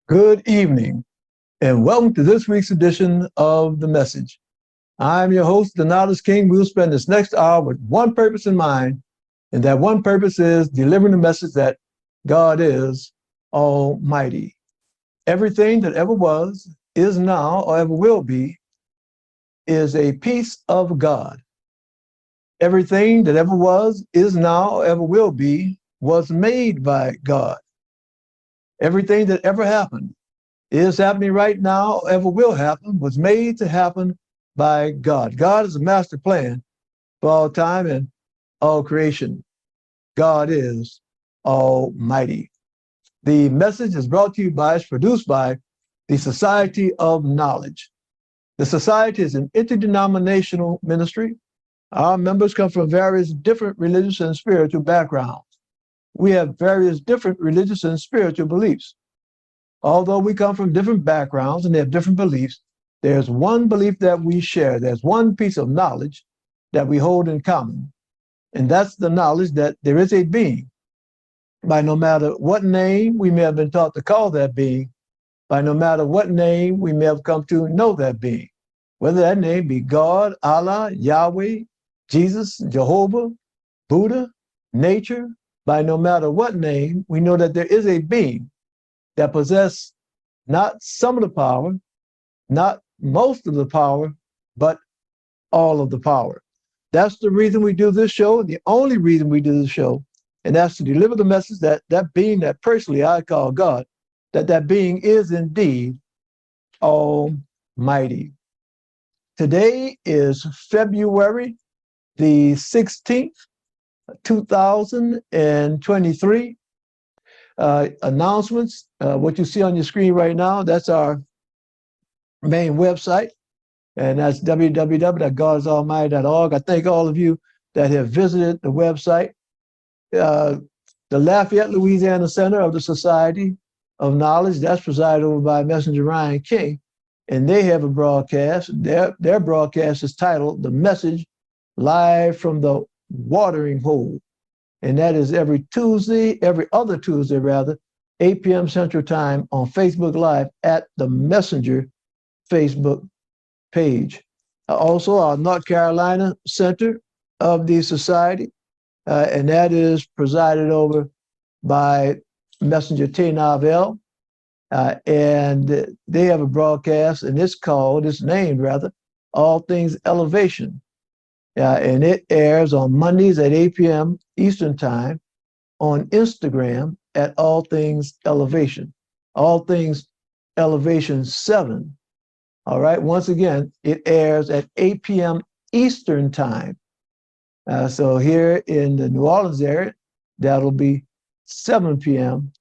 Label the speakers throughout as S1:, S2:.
S1: Good evening, and welcome to this week's edition of The Message. I'm your host, the Knowledge King. We'll spend this next hour with one purpose in mind, and that one purpose is delivering the message that God is Almighty. Everything that ever was, is now, or ever will be, is a piece of God. Everything that ever was, is now, or ever will be, was made by God. Everything that ever happened is happening right now, ever will happen, was made to happen by God. God is a master plan for all time and all creation. God is Almighty. The message is brought to you by, is produced by the Society of Knowledge. The Society is an interdenominational ministry. Our members come from various different religious and spiritual backgrounds. We have various different religious and spiritual beliefs. Although we come from different backgrounds and have different beliefs, there's one belief that we share. There's one piece of knowledge that we hold in common. And that's the knowledge that there is a being, by no matter what name we may have been taught to call that being, by no matter what name we may have come to know that being, whether that name be God, Allah, Yahweh, Jesus, Jehovah, Buddha, nature, by no matter what name, we know that there is a being that possesses not some of the power, not most of the power, but all of the power. That's the reason we do this show, the only reason we do this show, and that's to deliver the message that that being that personally I call God, that being is indeed Almighty. Today is February the 16th, 2023. Announcements, what you see on your screen right now, that's our main website, and that's www.godsalmighty.org. I thank all of you that have visited the website. Uh, the Lafayette, Louisiana Center of the Society of Knowledge, that's presided over by Messenger Ryan King, and they have a broadcast. Their broadcast is titled The Message Live from the Watering Hole, and that is every other Tuesday rather, 8 p.m. Central Time on Facebook Live at the Messenger Facebook page. Also, our North Carolina Center of the Society, and that is presided over by Messenger T. Novell, and they have a broadcast, and it's named rather, All Things Elevation. And it airs on Mondays at 8 p.m. Eastern Time on Instagram at All Things Elevation. All Things Elevation 7. All right. Once again, it airs at 8 p.m. Eastern Time. So here in the New Orleans area, that'll be 7 p.m.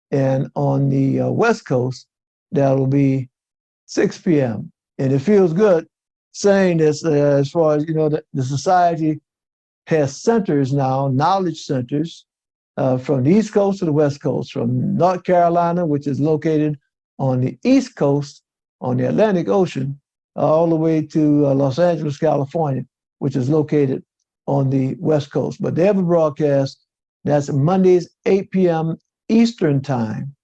S1: And on the West Coast, that'll be 6 p.m. And it feels good saying this as far as, the society has centers now, knowledge centers, from the East Coast to the West Coast, from North Carolina, which is located on the East Coast, on the Atlantic Ocean, all the way to Los Angeles, California, which is located on the West Coast. But they have a broadcast that's Mondays, 8 p.m. Eastern Time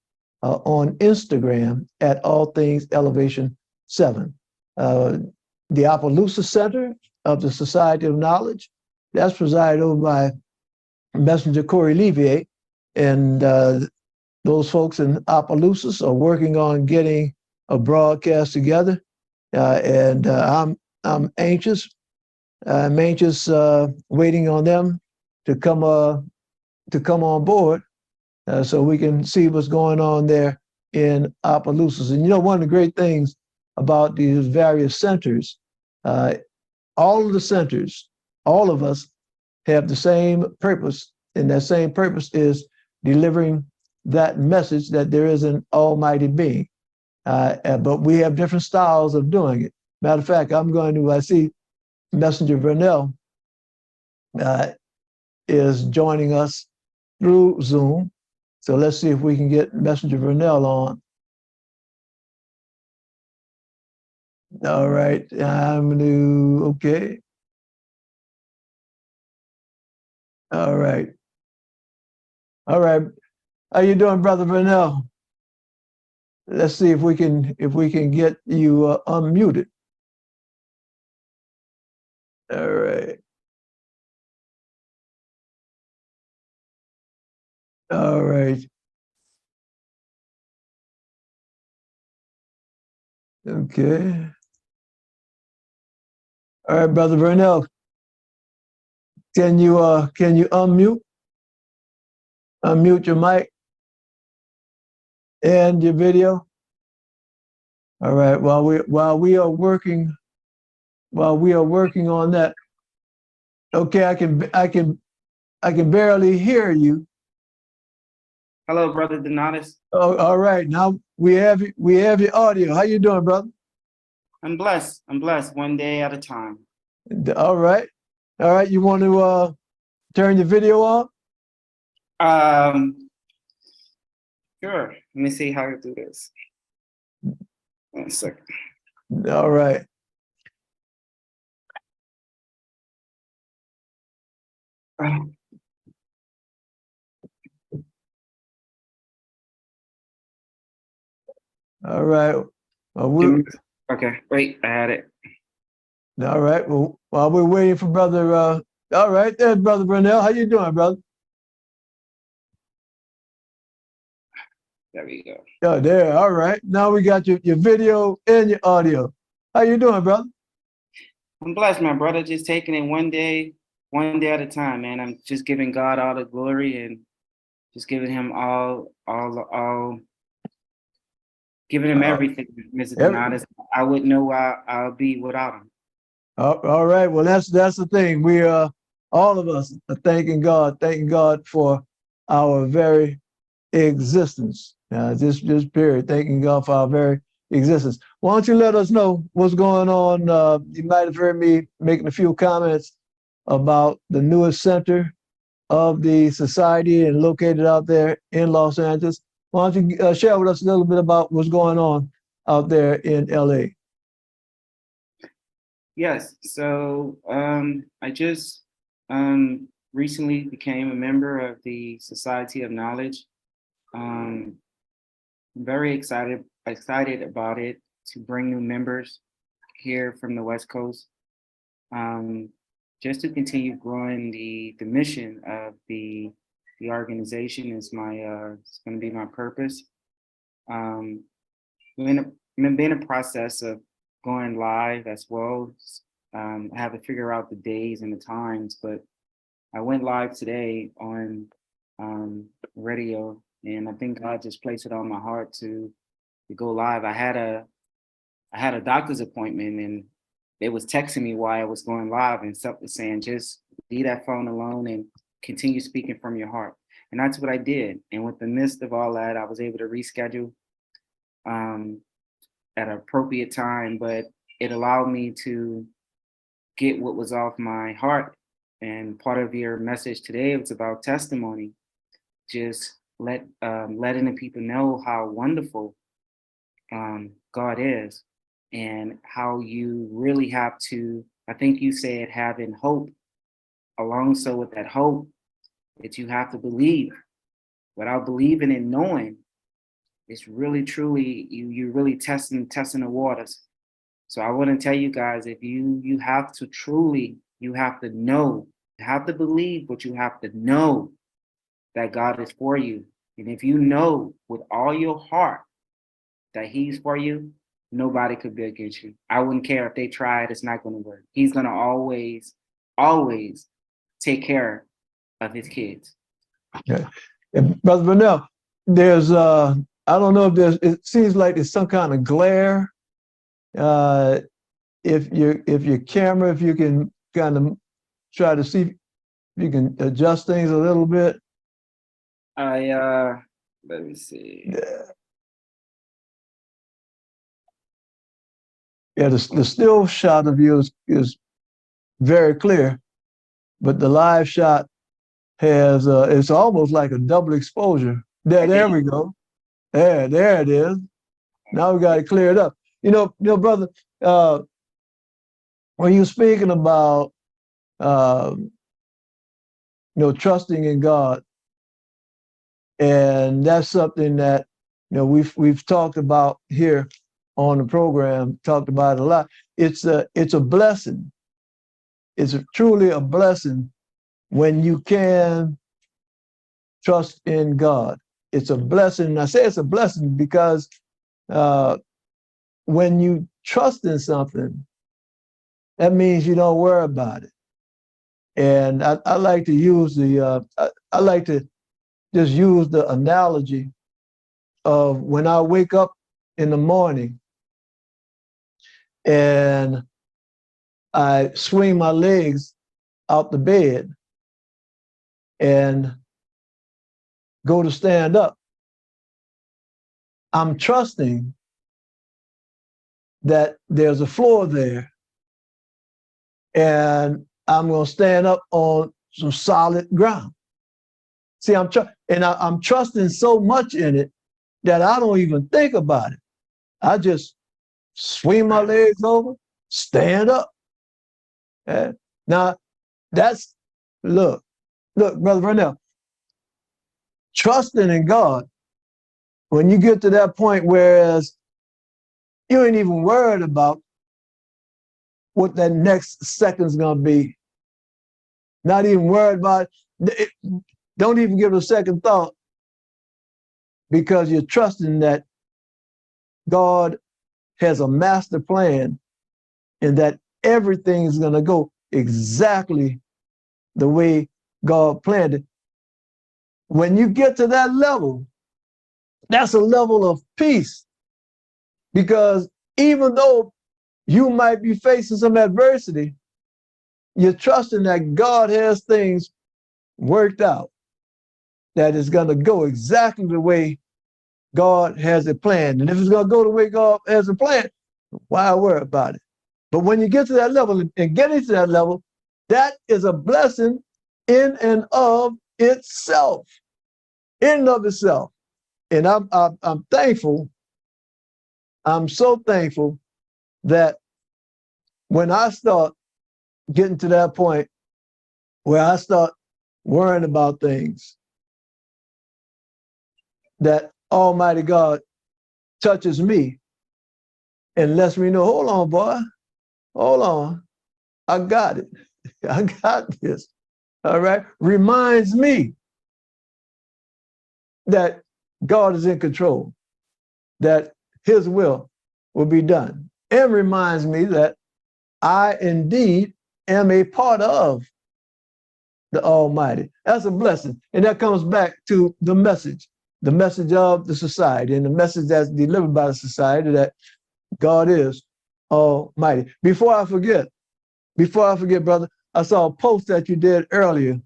S1: on Instagram at All Things Elevation 7. The Opelousas Center of the Society of Knowledge, that's presided over by Messenger Corey Levier, and those folks in Opelousas are working on getting a broadcast together, and I'm anxious. I'm anxious, waiting on them to come on board, so we can see what's going on there in Opelousas. And one of the great things about these various centers, all of the centers, all of us have the same purpose, and that same purpose is delivering that message that there is an almighty being. But we have different styles of doing it. Matter of fact, I see Messenger Vernell is joining us through Zoom. So let's see if we can get Messenger Vernell on. All right, okay. All right. All right. How you doing, Brother Vernell? let's see if we can get you unmuted. All right. All right. Okay. All right, Brother Vernell, can you unmute your mic and your video? All right. While we are working on that. Okay, I can barely hear you.
S2: Hello, Brother Donatus.
S1: Oh, all right. Now we have your audio. How you doing, brother?
S2: I'm blessed. I'm blessed, one day at a time.
S1: All right. All right. You want to turn your video on?
S2: Sure. Let me see how to do this. 1 second.
S1: All right. All right.
S2: Okay, wait, I had it.
S1: All right. Well, while we're waiting for brother, all right, there's Brother Brunel. How you doing, brother?
S2: There we go.
S1: Oh, there. All right. Now we got your video and your audio. How you doing, brother?
S2: I'm blessed, my brother. Just taking it one day at a time, man. I'm just giving God all the glory and just giving him giving him everything, Mr. Donatus. I wouldn't know where I'll be without him.
S1: All right. Well, that's the thing. We all of us are thanking God for our very existence. Just period. Thanking God for our very existence. Why don't you let us know what's going on? You might have heard me making a few comments about the newest center of the society and located out there in Los Angeles. Why don't you share with us a little bit about what's going on out there in LA?
S2: Yes. So I just recently became a member of the Society of Knowledge. I'm very excited about it to bring new members here from the West Coast. Just to continue growing the mission of the organization is it's going to be my purpose. I'm in a process of going live as well. I have to figure out the days and the times, but I went live today on radio, and I think God just placed it on my heart to go live. I had a doctor's appointment, and they was texting me while I was going live, and something saying, just leave that phone alone and continue speaking from your heart. And that's what I did. And with the midst of all that, I was able to reschedule at an appropriate time, but it allowed me to get what was off my heart. And part of your message today was about testimony. Just letting the people know how wonderful God is, and how you really have to, I think you said, having hope along. So with that hope, that you have to believe. Without believing and knowing, it's really truly you really testing the waters. So I want to tell you guys, if you have to truly, you have to know, you have to believe, but you have to know that God is for you. And if you know with all your heart that he's for you, nobody could be against you. I wouldn't care if they tried, it's not going to work. He's going to always, always take care of his kids.
S1: Okay. Brother Burnell, there's I don't know if it seems like there's some kind of glare. If your camera, if you can kind of try to see if you can adjust things a little bit.
S2: Let me see.
S1: Yeah, the still shot of you is very clear, but the live shot has it's almost like a double exposure. There we go. There it is. Now we got it cleared up. You know, brother, when you're speaking about trusting in God, and that's something that we've talked about here on the program, talked about it a lot. It's a blessing. It's truly a blessing when you can trust in God. It's a blessing. And I say it's a blessing because when you trust in something, that means you don't worry about it. And I like to use I like to just use the analogy of when I wake up in the morning and I swing my legs out the bed and go to stand up. I'm trusting that there's a floor there and I'm going to stand up on some solid ground. See, I'm trusting so much in it that I don't even think about it. I just swing my legs over, stand up. And now that's, look, Brother Vernell, trusting in God, when you get to that point, whereas you ain't even worried about what that next second's gonna be, not even worried about it, don't even give it a second thought, because you're trusting that God has a master plan and that everything is gonna go exactly the way God planned it. When you get to that level, that's a level of peace, because even though you might be facing some adversity, you're trusting that God has things worked out, that it's going to go exactly the way God has it planned. And if it's going to go the way God has it planned, why worry about it? But when you get to that level and getting to that level, that is a blessing in and of itself, in and of itself. And I'm thankful. I'm so thankful that when I start getting to that point where I start worrying about things, that Almighty God touches me and lets me know, hold on, boy, hold on, I got it. I got this. All right. Reminds me that God is in control, that his will be done, and reminds me that I indeed am a part of the Almighty. That's a blessing. And that comes back to the message of the society, and the message that's delivered by the society, that God is Almighty. Before I forget, brother, I saw a post that you did earlier,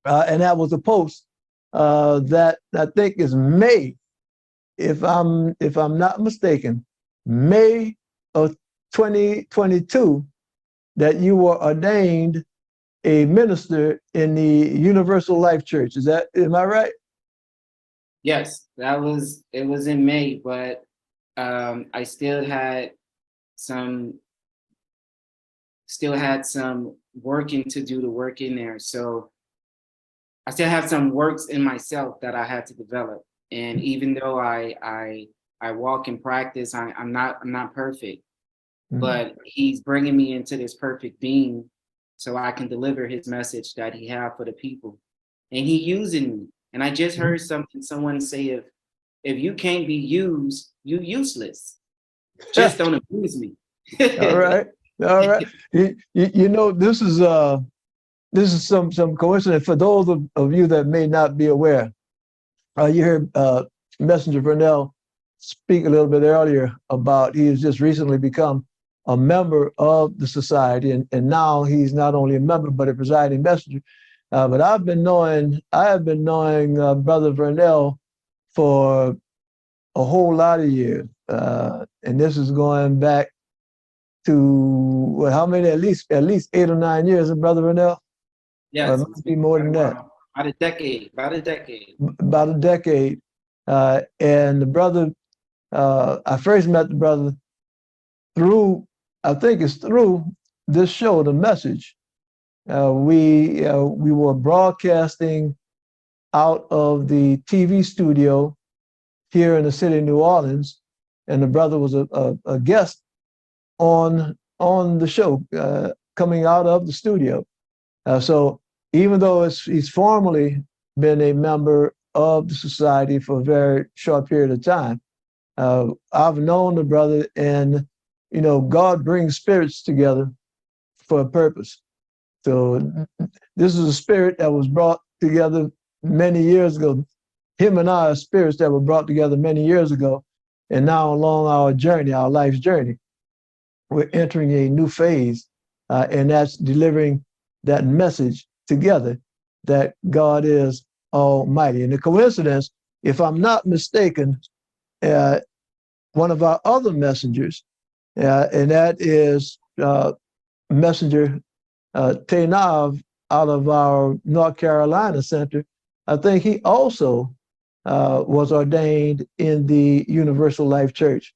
S1: and that was a post that I think is May, if I'm not mistaken, May of 2022, that you were ordained a minister in the Universal Life Church. Am I right?
S2: Yes, it was in May, but I still had some working to do to work in there. So I still have some works in myself that I had to develop. And even though I walk in practice, I'm not perfect, but he's bringing me into this perfect being so I can deliver his message that he have for the people. And he using me. And I just heard someone say, if you can't be used, you useless. Just don't abuse me.
S1: All right. All right. You know, this is some coincidence for those of you that may not be aware. You heard Messenger Vernell speak a little bit earlier about he has just recently become a member of the society, and now he's not only a member but a presiding messenger. But I have been knowing Brother Vernell for a whole lot of years, and this is going back to how many? At least 8 or 9 years, Brother Vernell.
S2: Yes,
S1: It must be more than that.
S2: About a decade.
S1: About a decade. And the brother, I first met the brother through, I think it's through this show, The Message. We were broadcasting out of the TV studio here in the city of New Orleans, and the brother was a guest on the show, coming out of the studio. So even though he's formally been a member of the society for a very short period of time, I've known the brother, and God brings spirits together for a purpose. So this is a spirit that was brought together many years ago. Him and I are spirits that were brought together many years ago, and now along our journey, our life's journey, we're entering a new phase, and that's delivering that message together that God is Almighty. And the coincidence, if I'm not mistaken, one of our other messengers, and that is Messenger Tenav out of our North Carolina center. I think he also was ordained in the Universal Life Church.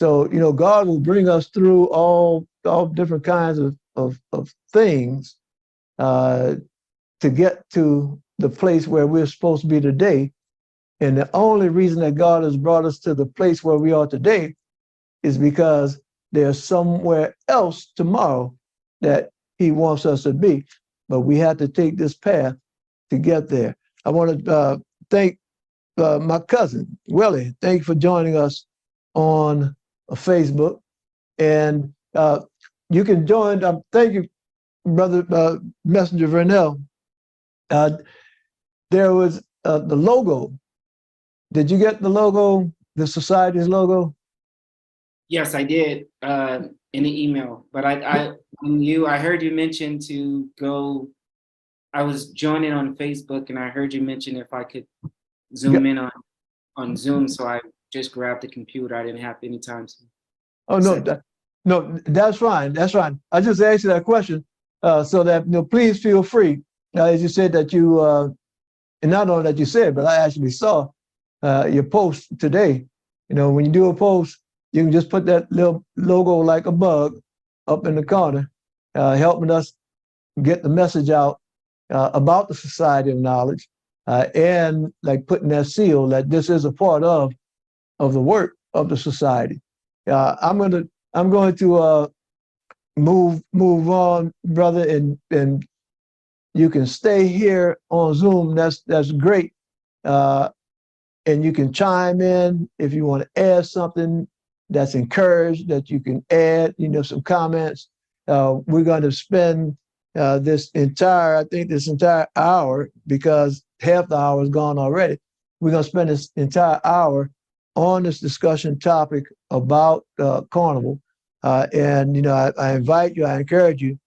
S1: So, God will bring us through all different kinds of things to get to the place where we're supposed to be today. And the only reason that God has brought us to the place where we are today is because there's somewhere else tomorrow that he wants us to be. But we have to take this path to get there. I want to thank my cousin, Willie. Thank you for joining us on Facebook. And you can join, thank you, Brother Messenger Vernell. There was the logo. Did you get the logo, the society's logo?
S2: Yes, I did in the email. But I heard you mention to go. I was joining on Facebook, and I heard you mention if I could zoom in on Zoom. So I just grabbed the computer. I didn't have any time to.
S1: Oh no, no, that's fine. That's fine. I just asked you that question so that please feel free. As you said that you, and not only that you said, but I actually saw your post today. When you do a post, you can just put that little logo like a bug up in the corner, helping us get the message out about the Society of Knowledge, and like putting that seal that this is a part of the work of the society. I'm going to move on, brother, and you can stay here on Zoom. That's great. And you can chime in if you want to add something that's encouraged, that you can add, some comments. We're going to spend this entire hour, because half the hour is gone already. We're going to spend this entire hour on this discussion topic about Carnival. And, I invite you, I encourage you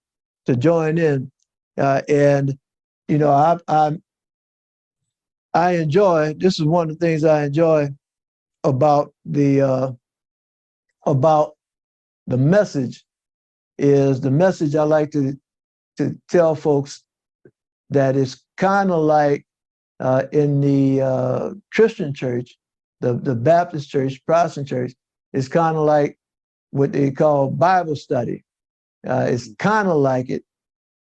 S1: to join in. And, I enjoy, this is one of the things I enjoy about the message, is the message I like to tell folks that it's kind of like in the Christian church, the Baptist church, Protestant church, is kind of like what they call Bible study. It's kind of like it.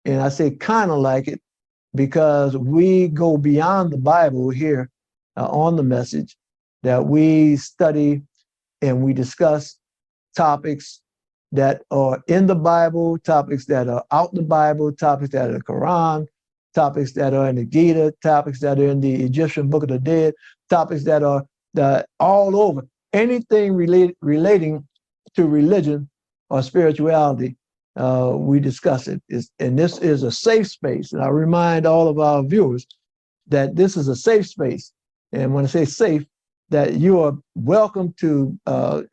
S1: And I say kind of like it because we go beyond the Bible here on the message, that we study and we discuss topics that are in the Bible, topics that are out the Bible, topics that are the Quran, topics that are in the Gita, topics that are in the Egyptian Book of the Dead, topics that are all over. Anything relating to religion or spirituality, we discuss it. And this is a safe space. And I remind all of our viewers that this is a safe space. And when I say safe, that you are welcome to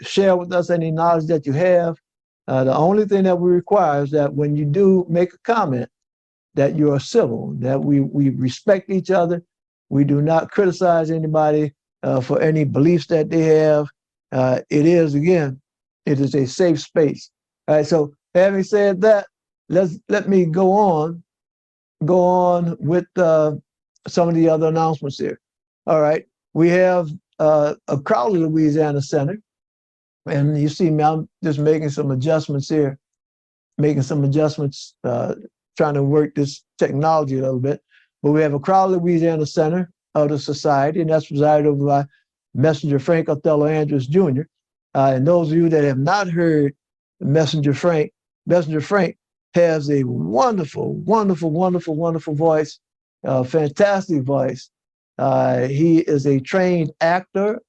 S1: share with us any knowledge that you have. The only thing that we require is that when you do make a comment, that you are civil, that we respect each other. We do not criticize anybody for any beliefs that they have. It is a safe space. All right, so having said that, let me go on with some of the other announcements here. All right, we have a Crowley, Louisiana Center. And you see me, I'm just making some adjustments here, trying to work this technology a little bit. But we have a Crowley, Louisiana Center of the Society, and that's presided over by Messenger Frank Othello Andrews Jr. And those of you that have not heard Messenger Frank has a wonderful, wonderful, wonderful, wonderful voice, fantastic voice. He is a trained actor.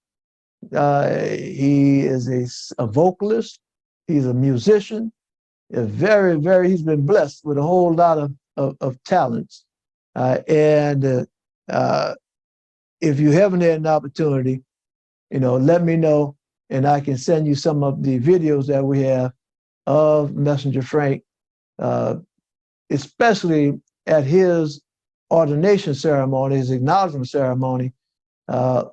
S1: He is a vocalist. He's a musician. He's been blessed with a whole lot of talents. And if you haven't had an opportunity, let me know, and I can send you some of the videos that we have of Messenger Frank, especially at his ordination ceremony, his acknowledgement ceremony. A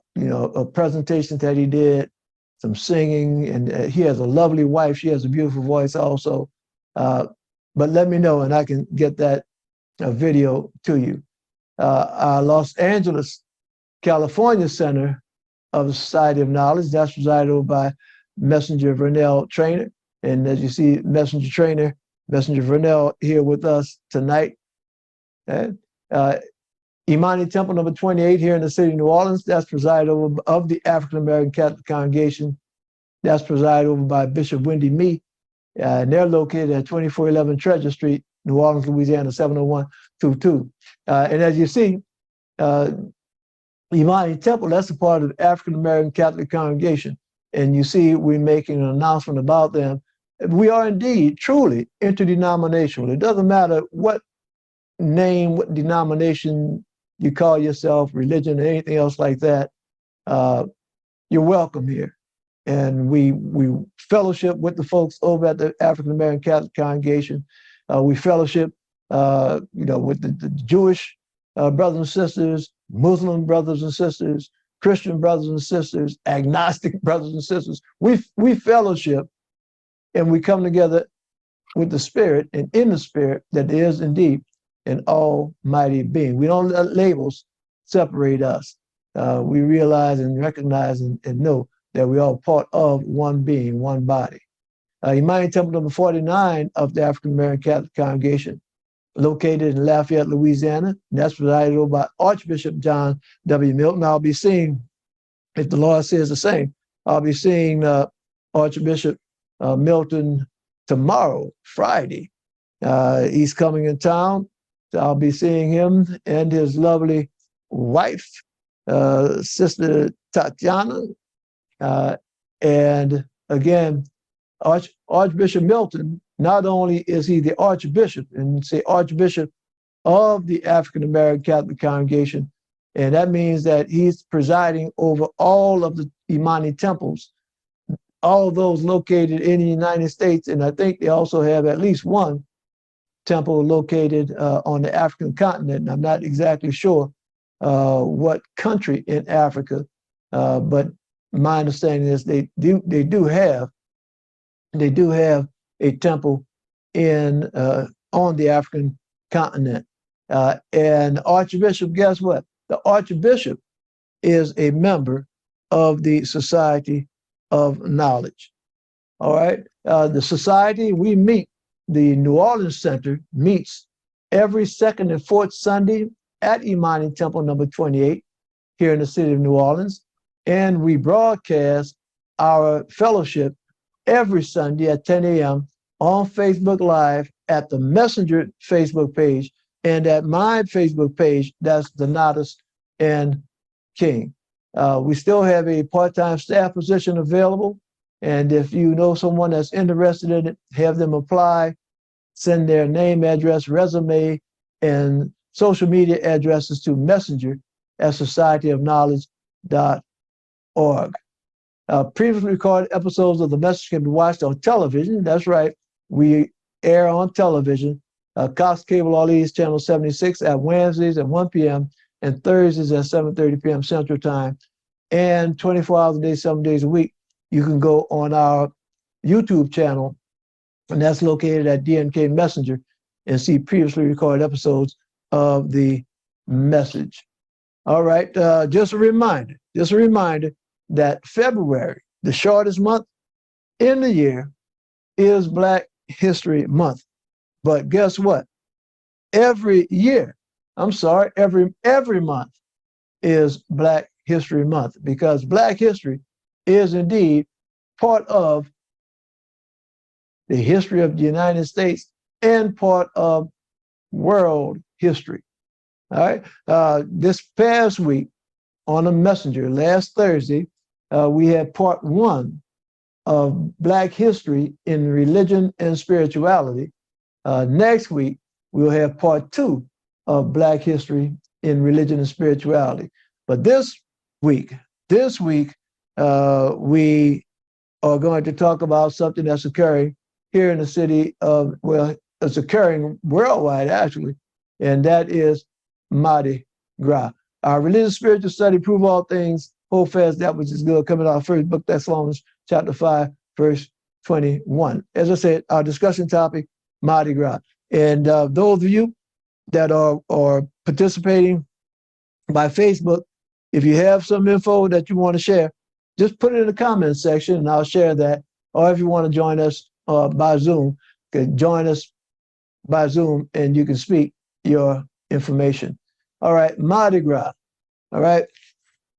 S1: presentation that he did, some singing, and he has a lovely wife. She has a beautiful voice also. But let me know, and I can get that video to you. Our Los Angeles, California Center of the Society of Knowledge, that's presided over by Messenger Vernell Trainer. And as you see, Messenger Vernell here with us tonight. Imani Temple number 28 here in the city of New Orleans, that's presided over of the African American Catholic Congregation. That's presided over by Bishop Wendy Mee. And they're located at 2411 Treasure Street, New Orleans, Louisiana, 70122. And as you see, Imani Temple, that's a part of the African American Catholic Congregation. And you see, we're making an announcement about them. We are indeed, truly interdenominational. It doesn't matter what name, what denomination you call yourself, religion, or anything else like that. You're welcome here. And we fellowship with the folks over at the African American Catholic Congregation. We fellowship, with the Jewish brothers and sisters, Muslim brothers and sisters, Christian brothers and sisters, agnostic brothers and sisters. We fellowship, and we come together with the Spirit, and in the Spirit that is indeed an almighty being. We don't let labels separate us. We realize and recognize and know that we are part of one being, one body. Imani Temple number 49 of the African American Catholic Congregation, located in Lafayette, Louisiana. And that's presided over by Archbishop John W. Milton. I'll be seeing, if the Lord says the same, I'll be seeing Archbishop Milton tomorrow, Friday. He's coming in town. So I'll be seeing him and his lovely wife, Sister Tatiana. And again, Archbishop Milton, not only is he the Archbishop, and say Archbishop of the African American Catholic Congregation, and that means that he's presiding over all of the Imani temples, all of those located in the United States, and I think they also have at least one temple located on the African continent. I'm not exactly sure what country in Africa, but my understanding is they do have a temple in on the African continent. And Archbishop, guess what? The Archbishop is a member of the Society of Knowledge. All right. The society, we meet, the New Orleans Center meets every second and fourth Sunday at Imani Temple number 28 here in the city of New Orleans. And we broadcast our fellowship every Sunday at 10 a.m. on Facebook Live at the Messenger Facebook page and at my Facebook page, that's Donatus and King. We still have a part-time staff position available. And if you know someone that's interested in it, have them apply, send their name, address, resume, and social media addresses to messenger@societyofknowledge.org. Previously recorded episodes of The Message can be watched on television. That's right. We air on television. Cox Cable All East Channel 76 at Wednesdays at 1 p.m. and Thursdays at 7:30 p.m. Central Time. And 24 hours a day, 7 days a week, you can go on our YouTube channel, and that's located at DNK Messenger, and see previously recorded episodes of The Message. All right, just a reminder that February, the shortest month in the year, is Black History Month. But guess what? Every month is Black History Month, because Black history is indeed part of the history of the United States and part of world history. All right. This past week on the Messenger, last Thursday, we had part 1 of Black history in religion and spirituality. Next week, we'll have part 2 of Black history in religion and spirituality. But this week, we are going to talk about something that's occurring here in the city of, well, it's occurring worldwide actually, and that is Mardi Gras. Our religious spiritual study, Prove All Things, Hold Fast That Which Is Good, coming out of first book, Thessalonians chapter 5, verse 21. As I said, our discussion topic, Mardi Gras. And those of you that are participating by Facebook, if you have some info that you want to share, just put it in the comments section and I'll share that. Or if you want to join us by Zoom, you can join us by Zoom and you can speak your information. All right, Mardi Gras. All right.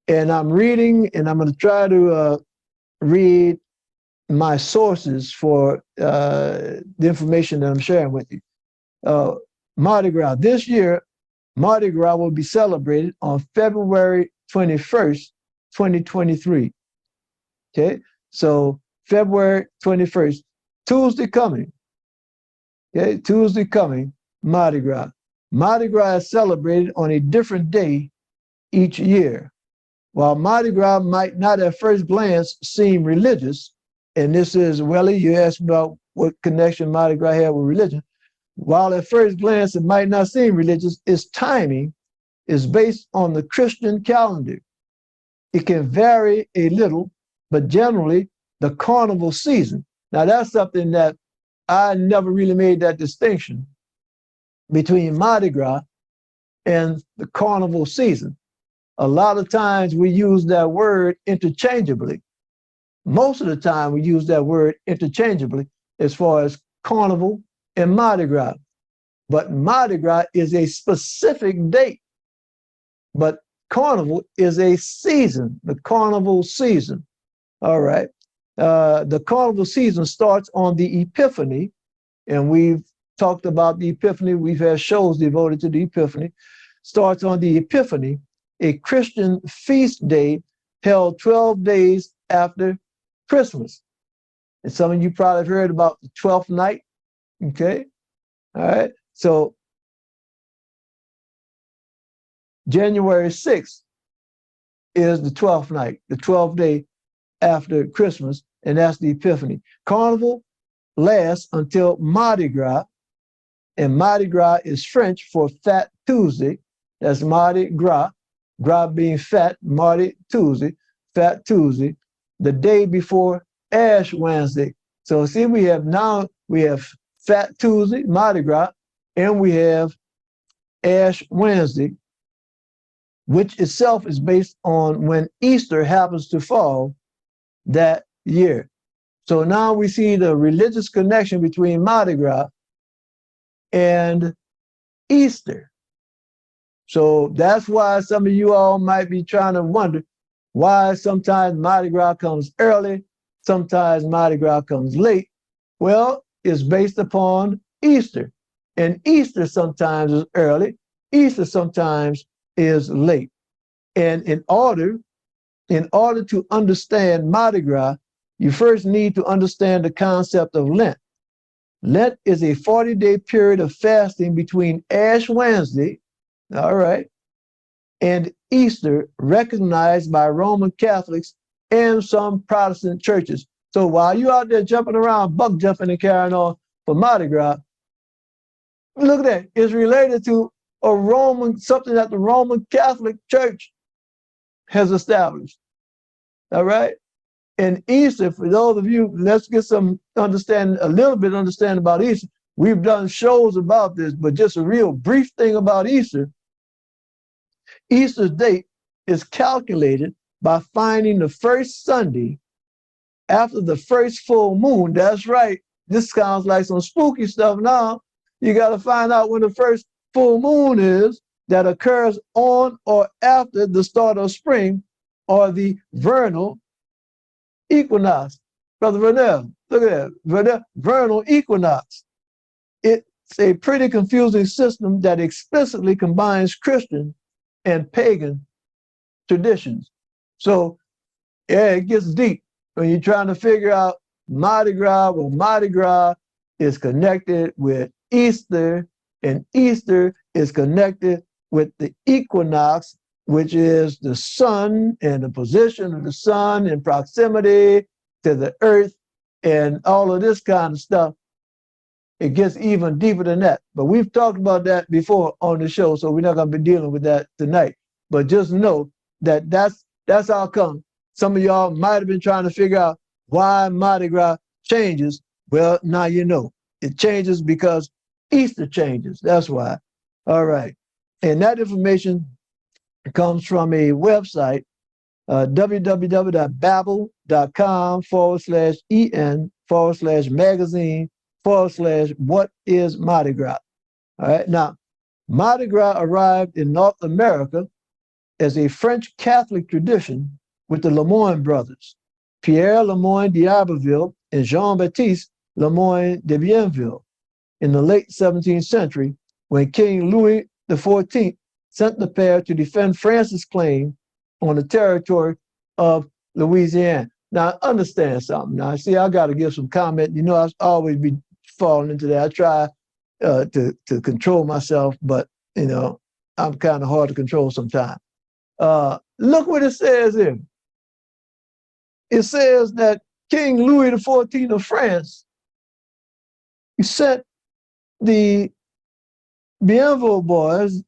S1: And I'm reading, and I'm going to try to read my sources for the information that I'm sharing with you. Mardi Gras. This year, Mardi Gras will be celebrated on February 21st, 2023. Okay, so February 21st, Tuesday coming. Okay, Tuesday coming, Mardi Gras. Mardi Gras is celebrated on a different day each year. While Mardi Gras might not at first glance seem religious, and this is, Welly, you asked about what connection Mardi Gras had with religion. While at first glance it might not seem religious, its timing is based on the Christian calendar. It can vary a little, but generally the carnival season. Now that's something that I never really made that distinction between Mardi Gras and the carnival season. A lot of times we use that word interchangeably. Most of the time we use that word interchangeably as far as carnival and Mardi Gras. But Mardi Gras is a specific date. But carnival is a season, the carnival season. All right. The carnival season starts on the Epiphany, and we've talked about the Epiphany. We've had shows devoted to the Epiphany. Starts on the Epiphany, a Christian feast day held 12 days after Christmas. And some of you probably have heard about the 12th night. Okay. All right. So January 6th is the 12th night, the 12th day after Christmas, and that's the Epiphany. Carnival lasts until Mardi Gras, and Mardi Gras is French for Fat Tuesday. That's Mardi Gras, Gras being fat, Mardi Tuesday, Fat Tuesday, the day before Ash Wednesday. So see, we have Fat Tuesday, Mardi Gras, and we have Ash Wednesday, which itself is based on when Easter happens to fall that year. So now we see the religious connection between Mardi Gras and Easter. So that's why some of you all might be trying to wonder why sometimes Mardi Gras comes early, sometimes Mardi Gras comes late. Well, it's based upon Easter. And Easter sometimes is early, Easter sometimes is late. And in order to understand Mardi Gras, you first need to understand the concept of Lent. Lent is a 40-day period of fasting between Ash Wednesday, all right, and Easter, recognized by Roman Catholics and some Protestant churches. So while you're out there jumping around, buck jumping and carrying on for Mardi Gras, look at that. It's related to something that the Roman Catholic Church has established. All right. And Easter, for those of you, let's get some understanding, a little bit understanding about Easter. We've done shows about this, but just a real brief thing about Easter. Easter's date is calculated by finding the first Sunday after the first full moon. That's right. This sounds like some spooky stuff now. You got to find out when the first full moon is that occurs on or after the start of spring or the vernal equinox. Brother Vernell, look at that, vernal equinox. It's a pretty confusing system that explicitly combines Christian and pagan traditions. So yeah, it gets deep when you're trying to figure out Mardi Gras. Well, Mardi Gras is connected with Easter, and Easter is connected with the equinox, which is the sun and the position of the sun in proximity to the earth and all of this kind of stuff. It gets even deeper than that. But we've talked about that before on the show, so we're not going to be dealing with that tonight. But just know that that's how come some of y'all might have been trying to figure out why Mardi Gras changes. Well, now you know. It changes because Easter changes. That's why. All right. And that information comes from a website, www.babbel.com/en/magazine/what is Mardi Gras. All right. Now, Mardi Gras arrived in North America as a French Catholic tradition with the Lemoyne brothers, Pierre Lemoyne d'Iberville and Jean-Baptiste Lemoyne de Bienville, in the late 17th century, when King Louis XIV sent the pair to defend France's claim on the territory of Louisiana. Now, understand something. Now, see, I got to give some comment. You know, I always be falling into that. I try to control myself, but, you know, I'm kind of hard to control sometimes. Look what it says here. It says that King Louis XIV of France, he sent the Bienville boys,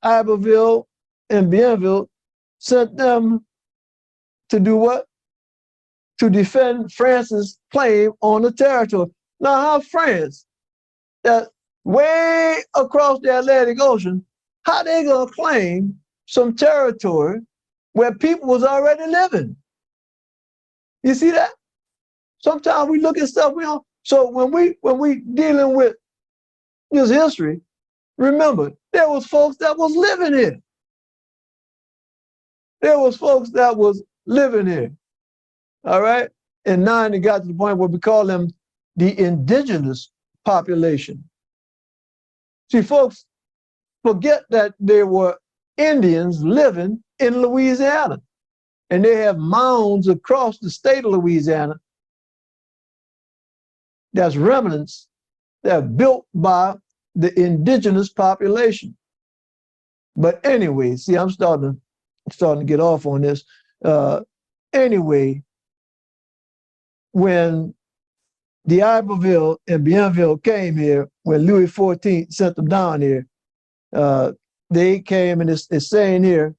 S1: Iberville and Bienville, sent them to do what? To defend France's claim on the territory. Now, how France, that way across the Atlantic Ocean, how they gonna claim some territory where people was already living? You see that? Sometimes we look at stuff we don't. So when we dealing with this history, remember there was folks that was living here. There was folks that was living here. All right. And now it got to the point where we call them the indigenous population. See, folks forget that there were Indians living in Louisiana, and they have mounds across the state of Louisiana that's remnants that are built by the indigenous population. But anyway, see, I'm starting to get off on this. Anyway, when d'Iberville and Bienville came here, when Louis XIV sent them down here, they came, and it's saying here,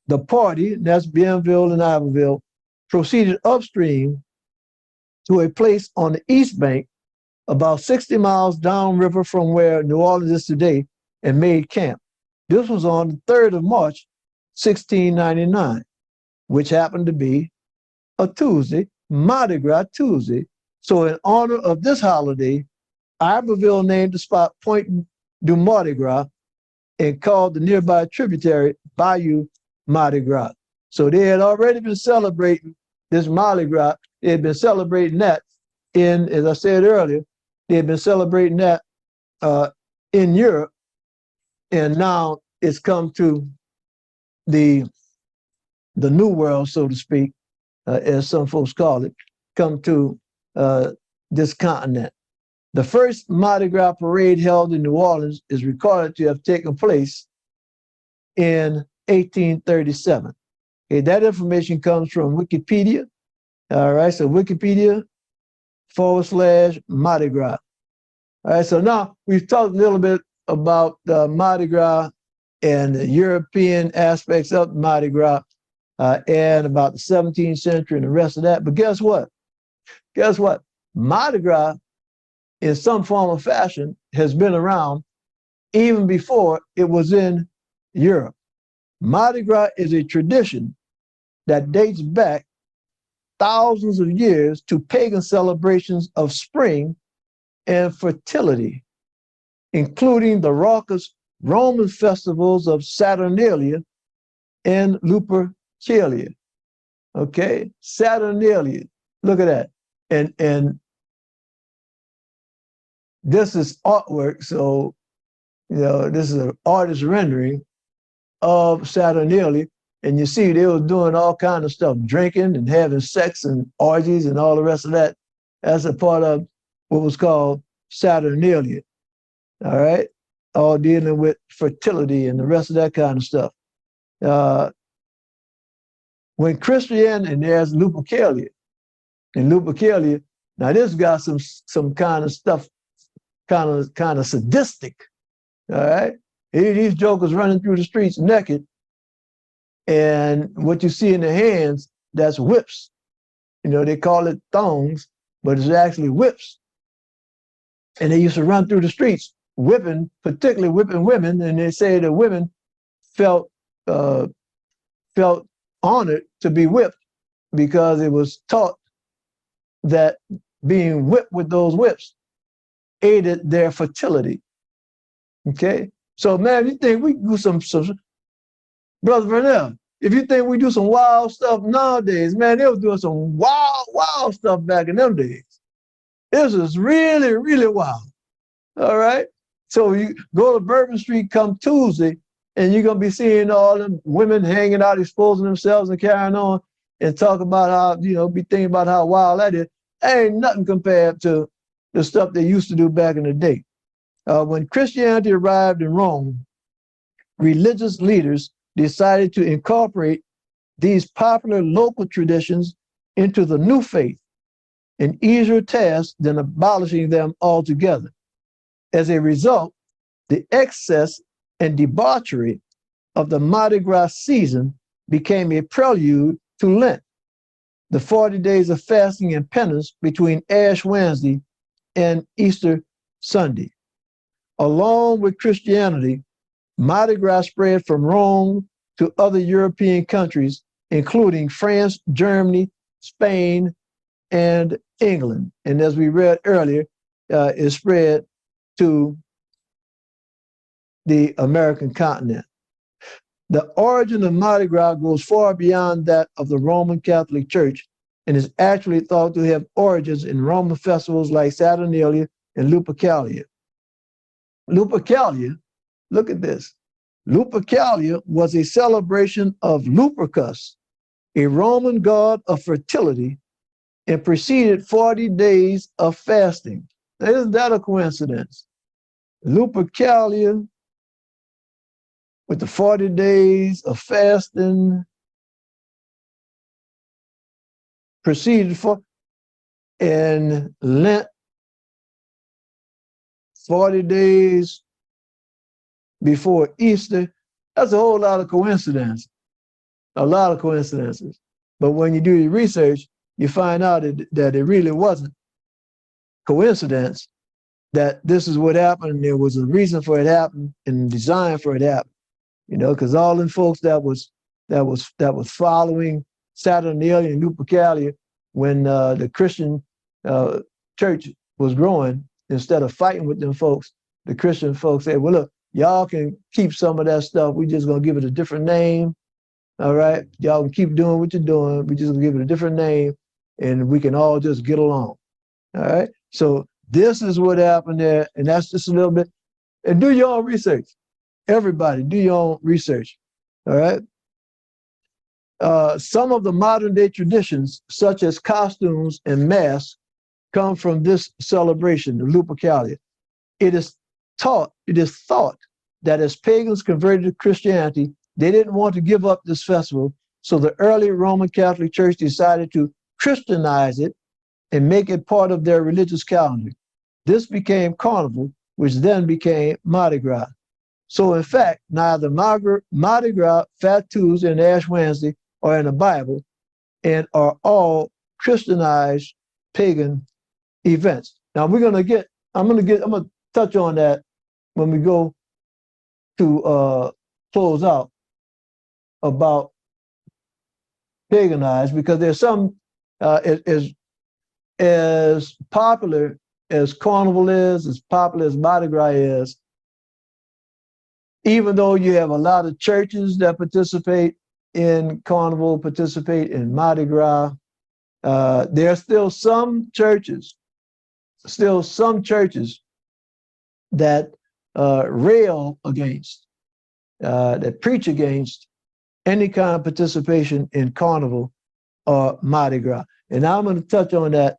S1: the party, that's Bienville and Iberville, proceeded upstream to a place on the east bank, about 60 miles downriver from where New Orleans is today, and made camp. This was on the 3rd of March, 1699, which happened to be a Tuesday, Mardi Gras Tuesday. So in honor of this holiday, Iberville named the spot Point du Mardi Gras and called the nearby tributary Bayou Mardi Gras. So they had already been celebrating this Mardi Gras. They had been celebrating that in, as I said earlier, they had been celebrating that in Europe, and now it's come to the New World, so to speak, as some folks call it, come to this continent. The first Mardi Gras parade held in New Orleans is recorded to have taken place in 1837. Okay, that information comes from Wikipedia. All right, so Wikipedia/Mardi Gras. All right, so now we've talked a little bit about Mardi Gras and the European aspects of Mardi Gras and about the 17th century and the rest of that. But guess what? Guess what? Mardi Gras, in some form or fashion, has been around even before it was in Europe. Mardi Gras is a tradition that dates back thousands of years to pagan celebrations of spring and fertility, including the raucous Roman festivals of Saturnalia and Lupercalia. Okay, Saturnalia. Look at that. And this is artwork, so this is an artist rendering of Saturnalia. And you see they were doing all kind of stuff, drinking and having sex and orgies and all the rest of that. That's a part of what was called Saturnalia. All right, all dealing with fertility and the rest of that kind of stuff. When Christianity, and there's Lupercalia, and Lupercalia, now this got some kind of stuff, kind of sadistic. All right, these jokers running through the streets naked, and what you see in their hands, that's whips. They call it thongs, but it's actually whips. And they used to run through the streets whipping, particularly whipping women, and they say the women felt honored to be whipped because it was taught that being whipped with those whips aided their fertility. Okay, so man, you think we do some Brother Vernell, if you think we do some wild stuff nowadays, man, they were doing some wild stuff back in them days. This is really, really wild. All right. So you go to Bourbon Street come Tuesday, and you're gonna be seeing all them women hanging out, exposing themselves and carrying on, and talk about how, be thinking about how wild that is. Ain't nothing compared to the stuff they used to do back in the day. When Christianity arrived in Rome, religious leaders decided to incorporate these popular local traditions into the new faith, an easier task than abolishing them altogether. As a result, the excess and debauchery of the Mardi Gras season became a prelude to Lent, the 40 days of fasting and penance between Ash Wednesday and Easter Sunday. Along with Christianity, Mardi Gras spread from Rome to other European countries, including France, Germany, Spain, and England. And as we read earlier, it spread to the American continent. The origin of Mardi Gras goes far beyond that of the Roman Catholic Church and is actually thought to have origins in Roman festivals like Saturnalia and Lupercalia. Lupercalia, look at this. Lupercalia was a celebration of Lupercus, a Roman god of fertility, and preceded 40 days of fasting. Now, isn't that a coincidence? Lupercalia with the 40 days of fasting preceded and Lent 40 days before Easter. That's a whole lot of coincidence, a lot of coincidences. But when you do your research, you find out that it really wasn't coincidence, that this is what happened, and there was a reason for it happening and design for it happening. Because all them folks that was following Saturnalia and Lupercalia when the Christian church was growing, instead of fighting with them folks, the Christian folks said, well, look, y'all can keep some of that stuff. We're just going to give it a different name. All right. Y'all can keep doing what you're doing. We're just going to give it a different name, and we can all just get along. All right. So this is what happened there. And that's just a little bit. And do your own research. Everybody, do your own research. All right. Some of the modern day traditions, such as costumes and masks, come from this celebration, the Lupercalia. It is thought that as pagans converted to Christianity, they didn't want to give up this festival, so the early Roman Catholic Church decided to Christianize it and make it part of their religious calendar. This became Carnival, which then became Mardi Gras. So in fact, neither Mardi Gras, Fat Tuesday, and Ash Wednesday are in the Bible and are all Christianized pagan events. Now I'm gonna touch on that when we go to close out about paganized, because there's some as popular as Carnival is, as popular as Mardi Gras is, even though you have a lot of churches that participate, in Carnival, participate in Mardi Gras. There are still some churches that rail against, that preach against any kind of participation in Carnival or Mardi Gras. And I'm going to touch on that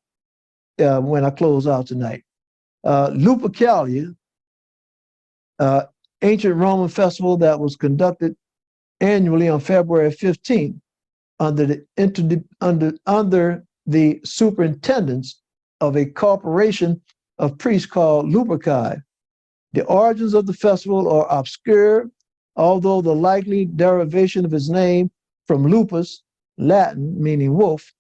S1: when I close out tonight. Lupercalia, ancient Roman festival that was conducted annually on February 15th under the superintendence of a corporation of priests called Luperci. The origins of the festival are obscure, although the likely derivation of its name from lupus, Latin meaning wolf,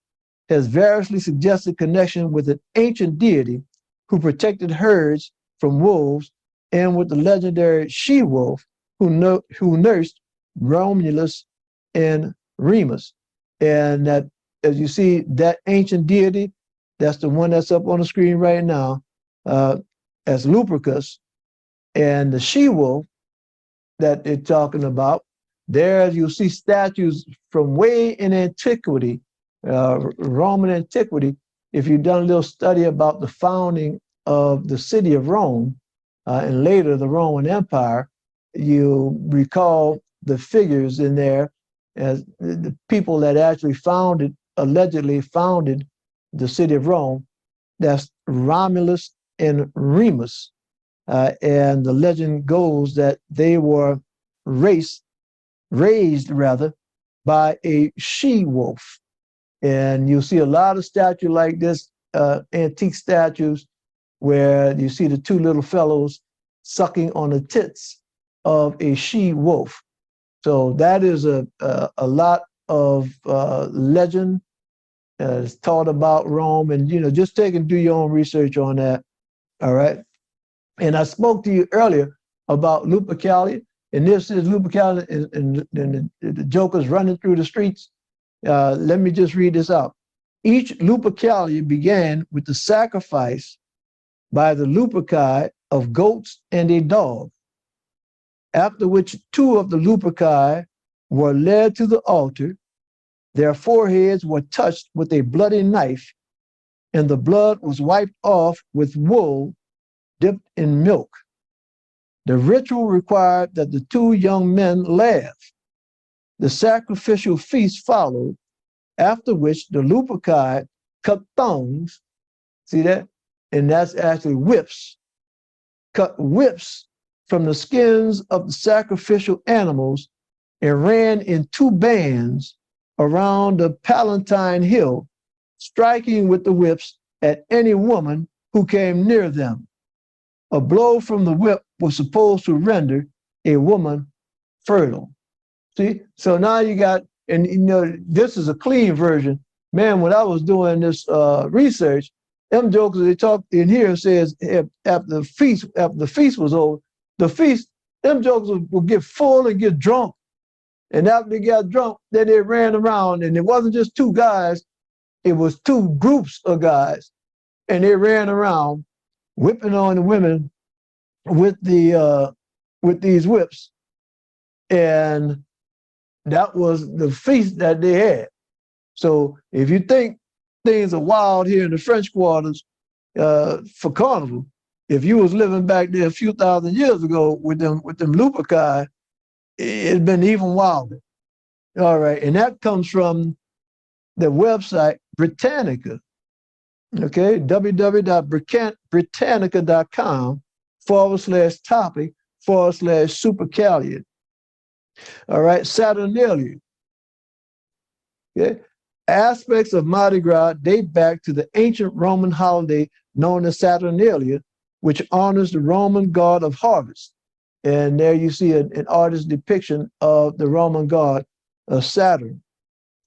S1: has variously suggested connection with an ancient deity who protected herds from wolves and with the legendary she-wolf who nursed Romulus and Remus. And that, as you see, that ancient deity, that's the one that's up on the screen right now, as Lupercus. And the she-wolf that they're talking about, there you'll see statues from way in antiquity, Roman antiquity. If you've done a little study about the founding of the city of Rome and later the Roman Empire, you recall the figures in there as the people that actually allegedly founded the city of Rome. That's Romulus and Remus. And the legend goes that they were raised by a she-wolf. And you'll see a lot of statues like this, antique statues, where you see the two little fellows sucking on the tits of a she-wolf. So that is a lot of legend is taught about Rome, and just take and do your own research on that. All right. And I spoke to you earlier about Lupercalia, and this is Lupercalia, and the Joker's running through the streets. Let me just read this out. Each Lupercalia began with the sacrifice by the Luperci of goats and a dog, after which two of the Luperci were led to the altar. Their foreheads were touched with a bloody knife, and the blood was wiped off with wool dipped in milk. The ritual required that the two young men laugh. The sacrificial feast followed, after which the Luperci cut thongs, see that? And that's actually whips, cut whips from the skins of the sacrificial animals and ran in two bands around the Palatine Hill, striking with the whips at any woman who came near them. A blow from the whip was supposed to render a woman fertile. See, so now you got, and this is a clean version. Man, when I was doing this research, them jokers, they talk in here, says after the feast was over, them jokers would get full and get drunk. And after they got drunk, then they ran around, and it wasn't just two guys, it was two groups of guys. And they ran around whipping on the women with these whips. And that was the feast that they had. So if you think things are wild here in the French quarters for Carnival, if you was living back there a few thousand years ago with them Luperci, it'd been even wilder. All right, and that comes from the website Britannica, okay, www.britannica.com/topic/Supercalia. All right, Saturnalia. Okay, aspects of Mardi Gras date back to the ancient Roman holiday known as Saturnalia, which honors the Roman god of harvest. And there you see an artist's depiction of the Roman god of Saturn.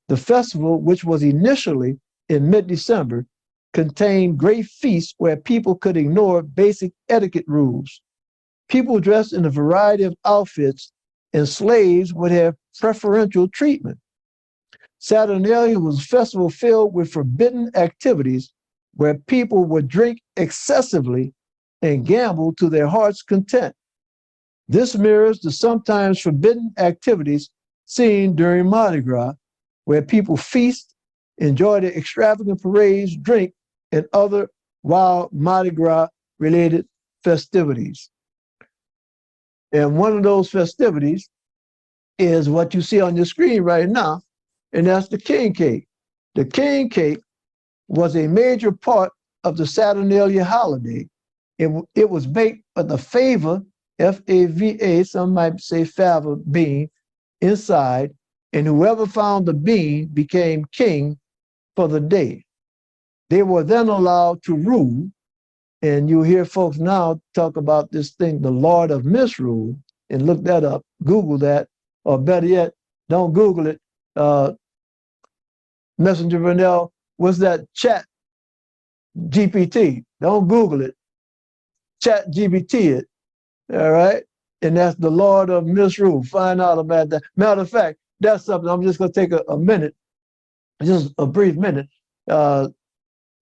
S1: The festival, which was initially in mid-December, contained great feasts where people could ignore basic etiquette rules. People dressed in a variety of outfits, and slaves would have preferential treatment. Saturnalia was a festival filled with forbidden activities where people would drink excessively and gamble to their heart's content. This mirrors the sometimes forbidden activities seen during Mardi Gras, where people feast, enjoy the extravagant parades, drink, and other wild Mardi Gras related festivities. And one of those festivities is what you see on your screen right now, and that's the king cake. The king cake was a major part of the Saturnalia holiday. It was baked with a fava, F-A-V-A, some might say fava bean, inside, and whoever found the bean became king for the day. They were then allowed to rule, and you hear folks now talk about this thing, the Lord of Misrule, and look that up, Google that, or better yet, don't Google it. Messenger Vernell, what's that chat GPT? Don't Google it. Chat GPT it, all right? And that's the Lord of Misrule. Find out about that. Matter of fact, that's something I'm just gonna take a minute, just a brief minute. Messenger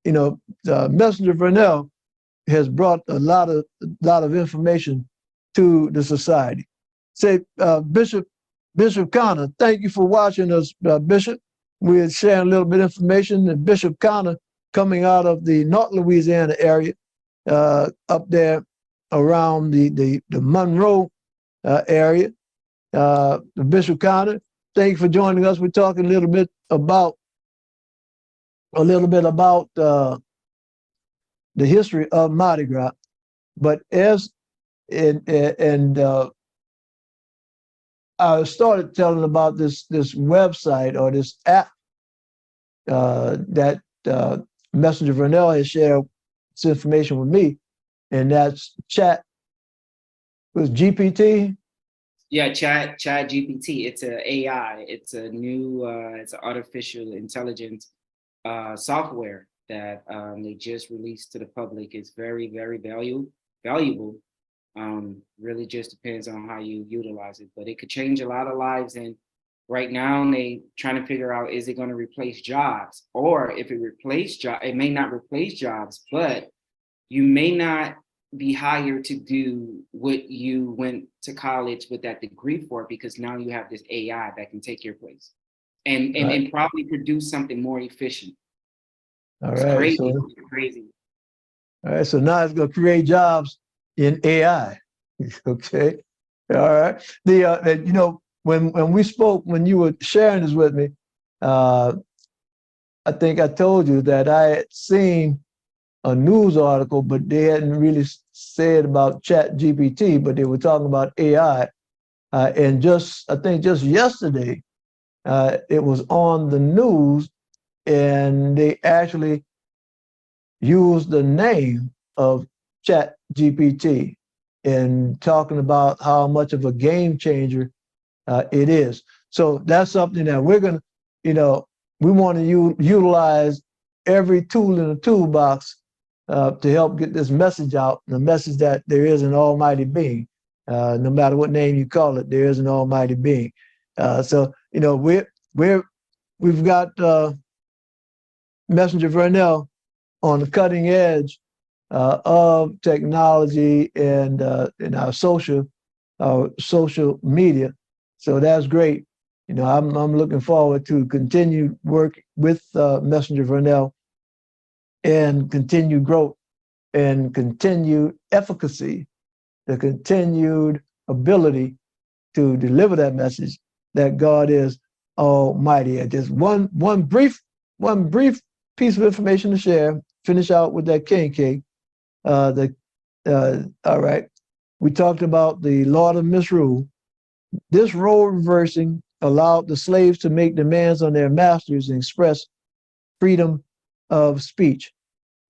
S1: Vernell has brought a lot of information to the society. Say, Bishop Connor, thank you for watching us, Bishop. We're sharing a little bit of information. And Bishop Connor, coming out of the North Louisiana area, up there around the Monroe area. Bishop Connor, thank you for joining us. We're talking a little bit about the history of Mardi Gras. But I started telling about this website or this app that Messenger Vernell has shared this information with me, and that's chat with GPT.
S2: Yeah, Chat GPT. It's an AI. It's a new it's an artificial intelligence software that they just released to the public. It's very, very valuable. Really just depends on how you utilize it, but it could change a lot of lives. And right now they trying to figure out, is it going to replace jobs? Or if it it may not replace jobs, but you may not be hired to do what you went to college with that degree for, because now you have this AI that can take your place and probably produce something more efficient.
S1: All
S2: It's
S1: right,
S2: crazy.
S1: so
S2: It's crazy.
S1: all right, so now it's going to create jobs in AI. Okay, all right. When we spoke, when you were sharing this with me, I think I told you that I had seen a news article, but they hadn't really said about Chat GPT, but they were talking about AI. And I think just yesterday, it was on the news, and they actually used the name of Chat GPT in talking about how much of a game changer it is. So that's something that we're going to, we want to utilize every tool in the toolbox to help get this message out, the message that there is an almighty being. No matter what name you call it, there is an almighty being. So we've got Messenger Vernell on the cutting edge of technology and in our social media. So that's great. I'm looking forward to continued work with Messenger Vernell and continued growth and continued efficacy, the continued ability to deliver that message that God is almighty. Just one brief piece of information to share. Finish out with that king cake. All right. We talked about the Lord of Misrule. This role reversing allowed the slaves to make demands on their masters and express freedom of speech.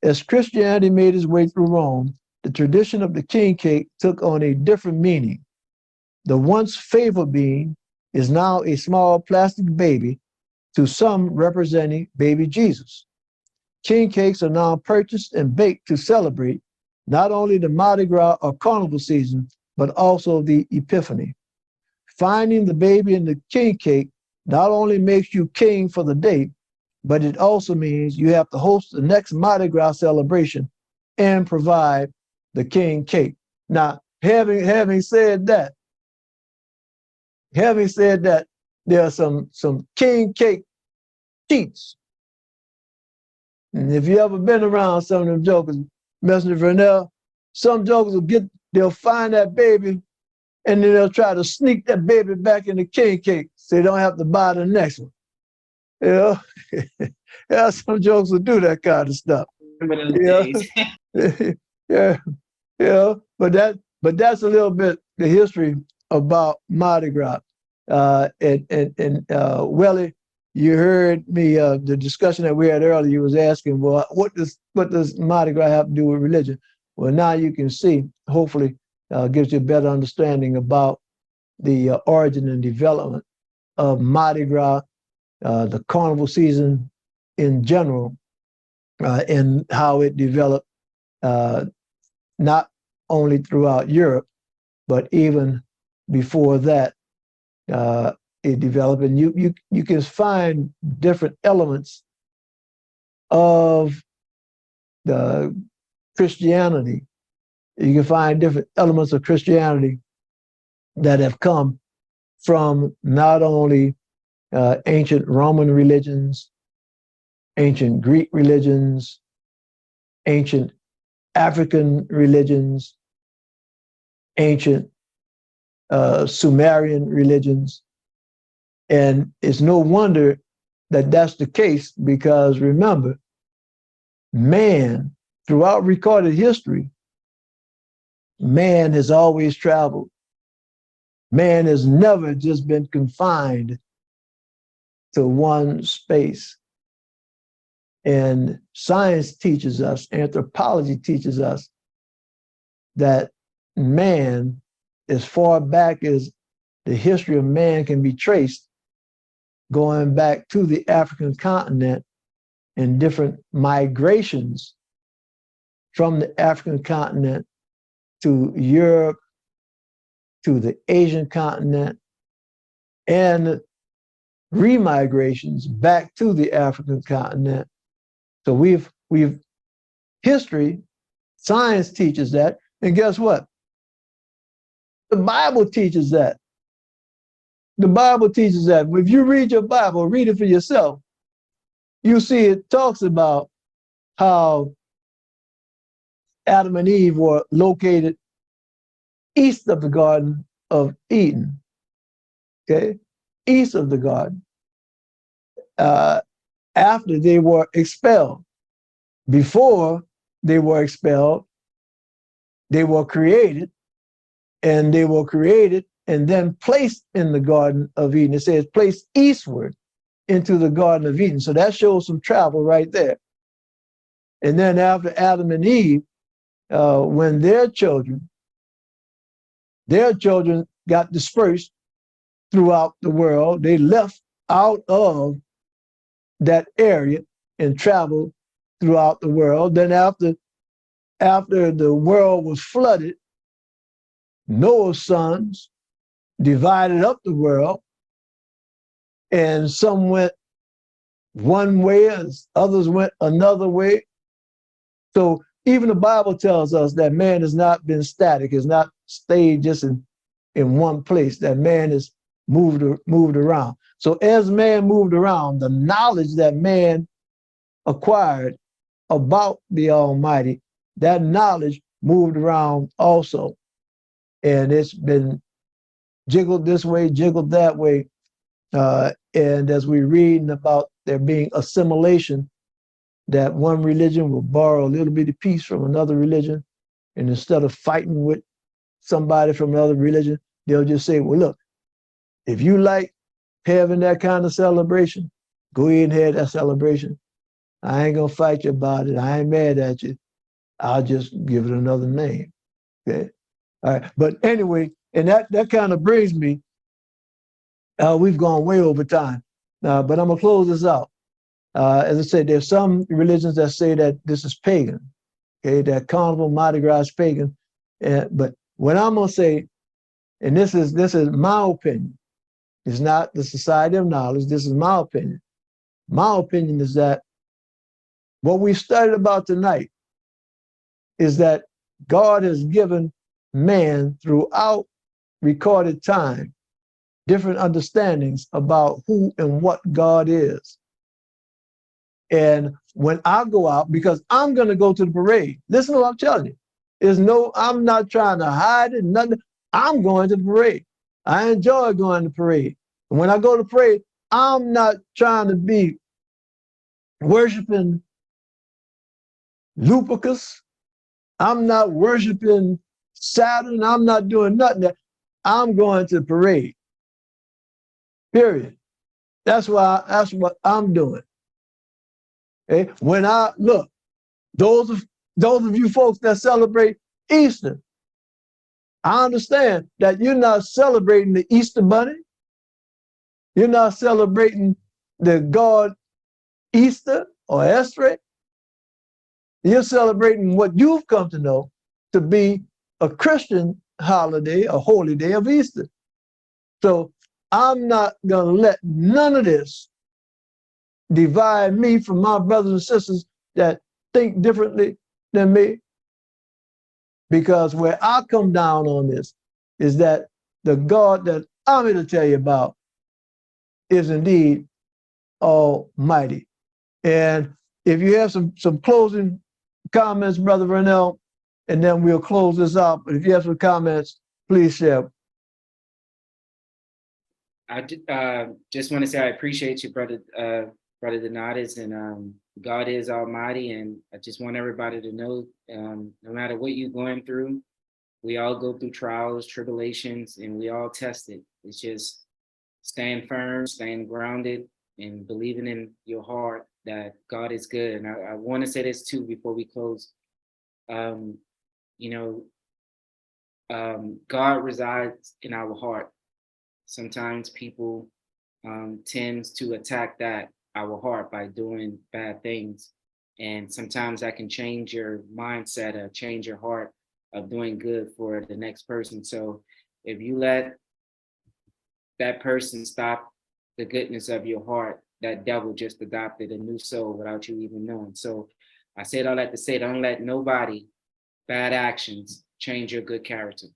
S1: As Christianity made its way through Rome, the tradition of the king cake took on a different meaning. The once fava bean is now a small plastic baby, to some representing baby Jesus. King cakes are now purchased and baked to celebrate not only the Mardi Gras or carnival season, but also the Epiphany. Finding the baby in the king cake not only makes you king for the day, but it also means you have to host the next Mardi Gras celebration and provide the king cake. Now, having said that, there are some king cake cheats. And if you ever been around some of them jokers, Messenger Vernell, some jokers they'll find that baby and then they'll try to sneak that baby back in the king cake so they don't have to buy the next one. You know? Yeah, some jokers will do that kind of stuff.
S2: Remember those days.
S1: Yeah, yeah. But that's a little bit the history about Mardi Gras. Welly, you heard me the discussion that we had earlier. You was asking, well, what does Mardi Gras have to do with religion? Well, now you can see. Hopefully, gives you a better understanding about the origin and development of Mardi Gras, the carnival season in general, and how it developed not only throughout Europe, but even before that, it developed. And you can find different elements of the Christianity. You can find different elements of Christianity that have come from not only ancient Roman religions, ancient Greek religions, ancient African religions, ancient Sumerian religions. And it's no wonder that that's the case, because remember, man, throughout recorded history, man has always traveled. Man has never just been confined to one space. And science teaches us, anthropology teaches us that man, as far back as the history of man can be traced, going back to the African continent and different migrations from the African continent to Europe, to the Asian continent, and remigrations back to the African continent. So we've history, science teaches that, and guess what? The Bible teaches that. The Bible teaches that. If you read your Bible, read it for yourself, you see it talks about how Adam and Eve were located east of the Garden of Eden, okay? East of the garden, after they were expelled. Before they were expelled, they were created, and then placed in the Garden of Eden. It says placed eastward into the Garden of Eden. So that shows some travel right there. And then after Adam and Eve, when their children got dispersed throughout the world, they left out of that area and traveled throughout the world. Then after the world was flooded, Noah's sons divided up the world, and some went one way and others went another way. So even the Bible tells us that man has not been static, has not stayed just in one place, that man has moved around. So as man moved around, the knowledge that man acquired about the Almighty, that knowledge moved around also. And it's been jiggled this way, jiggled that way. And as we're reading about there being assimilation, that one religion will borrow a little bitty piece from another religion, and instead of fighting with somebody from another religion, they'll just say, well, look, if you like having that kind of celebration, go ahead and have that celebration. I ain't gonna fight you about it. I ain't mad at you. I'll just give it another name. Okay. All right. But anyway, and that kind of brings me, we've gone way over time, but I'm gonna close this out. As I said, there's some religions that say that this is pagan, okay, that carnival, Mardi Gras is pagan. But what I'm gonna say, and this is my opinion, it's not the Society of Knowledge, this is my opinion. My opinion is that what we studied about tonight is that God has given man throughout recorded time different understandings about who and what God is. And when I go out, because I'm going to go to the parade, listen to what I'm telling you. I'm not trying to hide it, nothing. I'm going to the parade. I enjoy going to the parade. And when I go to the parade, I'm not trying to be worshiping Lupercus. I'm not worshiping Saturn. I'm not doing nothing. I'm going to the parade. Period. That's what I'm doing. Okay? When I look, those of you folks that celebrate Easter, I understand that you're not celebrating the Easter bunny. You're not celebrating the god Easter or Estre. You're celebrating what you've come to know to be a Christian holiday, a holy day of Easter. So I'm not going to let none of this divide me from my brothers and sisters that think differently than me. Because where I come down on this is that the God that I'm here to tell you about is indeed almighty. And if you have some closing comments, Brother Vernell, and then we'll close this out. But if you have some comments, please share.
S2: I just want to say I appreciate you, Brother Donatus, and God is almighty. And I just want everybody to know, no matter what you're going through, we all go through trials, tribulations, and we all test it. It's just staying firm, staying grounded, and believing in your heart that God is good. And I want to say this too before we close. God resides in our heart. Sometimes people tend to attack our heart by doing bad things. And sometimes that can change your mindset or change your heart of doing good for the next person. So if you let that person stop the goodness of your heart, that devil just adopted a new soul without you even knowing. So I said all that to say, don't let nobody, bad actions, change your good character.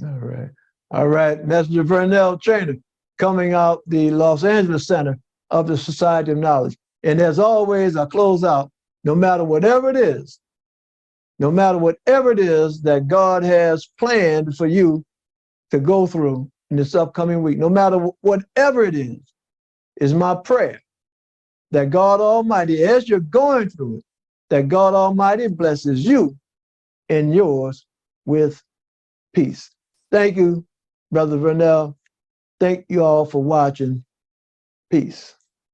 S1: All right. All right. Messenger Vernell Trainer, coming out the Los Angeles Center of the Society of Knowledge. And as always, I close out, no matter whatever it is that God has planned for you to go through in this upcoming week, no matter whatever it is my prayer that God Almighty, as you're going through it, that God Almighty blesses you and yours with peace. Thank you, Brother Vernell. Thank you all for watching. Peace.